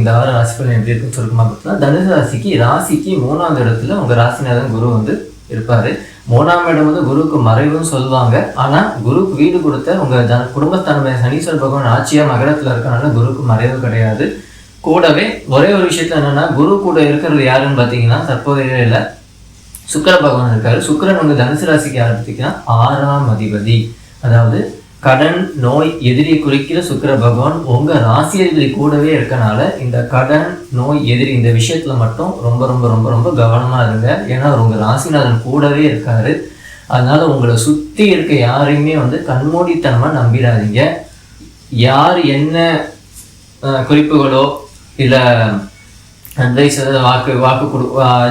இந்த வாரம் ராசி பலன் எப்படி இருக்குன்னு சுருக்கமாக பார்த்தோம்னா, தனுசு ராசிக்கு 3ஆவது இடத்துல உங்கள் ராசிநாதன் குரு வந்து இருப்பார். 3ஆம் இடம் வந்து குருவுக்கு மறைவுன்னு சொல்லுவாங்க. ஆனால் குருவுக்கு வீடு கொடுத்த உங்கள் குடும்பஸ்தான சனீஸ்வர பகவான் ஆட்சியாக மகரத்தில் இருக்கனால குருவுக்கு மறைவு கிடையாது. கூடவே ஒரே ஒரு விஷயத்துல என்னன்னா, குரு கூட இருக்கிறது யாருன்னு பார்த்தீங்கன்னா, தற்போதைய இல்லை சுக்கிர பகவான் இருக்காரு. சுக்கிரன் உங்க தனுசு ராசிக்கு யார் பார்த்தீங்கன்னா 6ஆம் அதிபதி. அதாவது கடன் நோய் எதிரி குறிக்கிற சுக்கிர பகவான் உங்க ராசி அதிபதி கூடவே இருக்கனால இந்த கடன் நோய் எதிரி இந்த விஷயத்துல மட்டும் ரொம்ப ரொம்ப ரொம்ப ரொம்ப கவனமா இருங்க. ஏன்னா உங்க ராசிநாதன் கூடவே இருக்காரு. அதனால உங்களை சுத்தி இருக்க யாரையுமே வந்து கண்மூடித்தனமா நம்பிடாதீங்க. யார் என்ன குறிப்புகளோ இல்லை அட்வைஸ் வாக்கு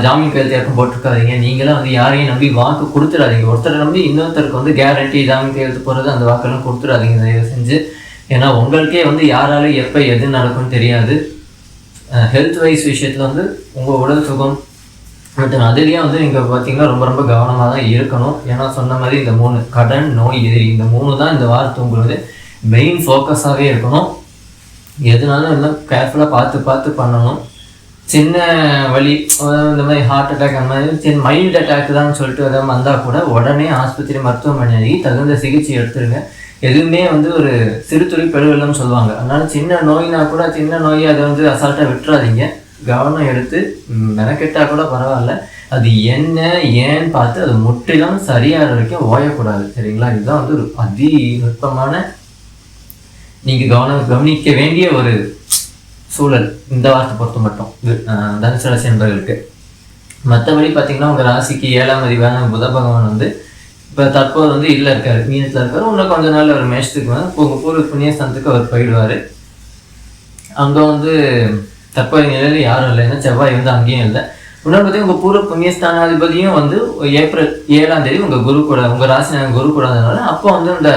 ஜாமீன் கையெழுத்து யாருக்கும் போட்டிருக்காதீங்க. நீங்களாம் வந்து யாரையும் நம்பி வாக்கு கொடுத்துடாதீங்க. ஒருத்தரை நம்பி இன்னொருத்தருக்கு வந்து கேரண்டி ஜாமீன் கையெழுத்து போகிறது அந்த வாக்கெல்லாம் கொடுத்துடாதீங்க தயவு செஞ்சு. ஏன்னா உங்களுக்கே வந்து யாராலும் எப்போ எது நடக்கும்னு தெரியாது. ஹெல்த் வைஸ் விஷயத்தில் வந்து உங்கள் உடல் சுகம் மற்றும் அதுலேயே வந்து நீங்கள் பார்த்தீங்கன்னா ரொம்ப ரொம்ப கவனமாக தான் இருக்கணும். ஏன்னா சொன்ன மாதிரி இந்த 3 கடன் நோய் எதிரி இந்த 3 தான் இந்த வாரத்தை உங்களுக்கு மெயின் ஃபோக்கஸாகவே இருக்கணும். எதுனாலும் எல்லாம் கேர்ஃபுல்லாக பார்த்து பண்ணணும். சின்ன வலி இந்த மாதிரி ஹார்ட் அட்டாக் அந்த மாதிரி சின்ன மைல்டு அட்டாக் தான் சொல்லிட்டு எதாவது வந்தால் கூட உடனே ஆஸ்பத்திரி மருத்துவமனை தகுந்த சிகிச்சை எடுத்துருங்க. எதுவுமே வந்து ஒரு சிறுதுளி பெருவெள்ளம்னு சொல்லுவாங்க. அதனால சின்ன நோய்னா கூட சின்ன நோயை அதை வந்து அசால்ட்டாக விட்டுறாதீங்க. கவனம் எடுத்து மெனக்கெட்டால் கூட பரவாயில்ல, அது என்ன ஏன்னு பார்த்து அது முற்றிலும் சரியான வரைக்கும் ஓயக்கூடாது. சரிங்களா? இதுதான் வந்து ஒரு அதி நுட்பமான நீங்கள் கவனிக்க வேண்டிய ஒரு சூழல் இந்த வாரத்தை பொறுத்த மட்டும் தனுசு ராசி என்பவர்களுக்கு. மற்றபடி பார்த்தீங்கன்னா உங்கள் ராசிக்கு 7ஆம் அதிபதியான புத பகவான் வந்து இப்போ தற்போது வந்து இல்லை இருக்காரு, மீனத்தில் இருக்காரு. இன்னும் கொஞ்ச நாள் அவர் மேஷத்துக்கு வந்து உங்கள் பூர்வ புண்ணியஸ்தானத்துக்கு அவர் போயிடுவார். அங்கே வந்து தற்போதைய நிலையில் யாரும் இல்லை, ஏன்னா செவ்வாய் வந்து அங்கேயும் இல்லை. இன்னொரு பார்த்தீங்கன்னா உங்கள் பூர்வ புண்ணியஸ்தானாதிபதியும் வந்து ஏப்ரல் 7ஆம் தேதி உங்கள் குரு கூட உங்கள் ராசி குரு கூடாதனால அப்போ வந்து இந்த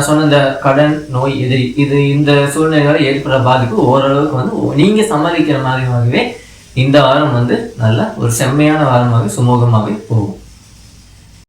சொன்ன இந்த கடன் நோய் எதிரி இந்த சூழ்நிலையால் ஏற்படுற பாதிப்பு ஓரளவுக்கு வந்து நீங்கள் சமாளிக்கிற மாதிரியாகவே இந்த வாரம் வந்து நல்ல ஒரு செம்மையான வாரமாக சுமூகமாகவே போகும்.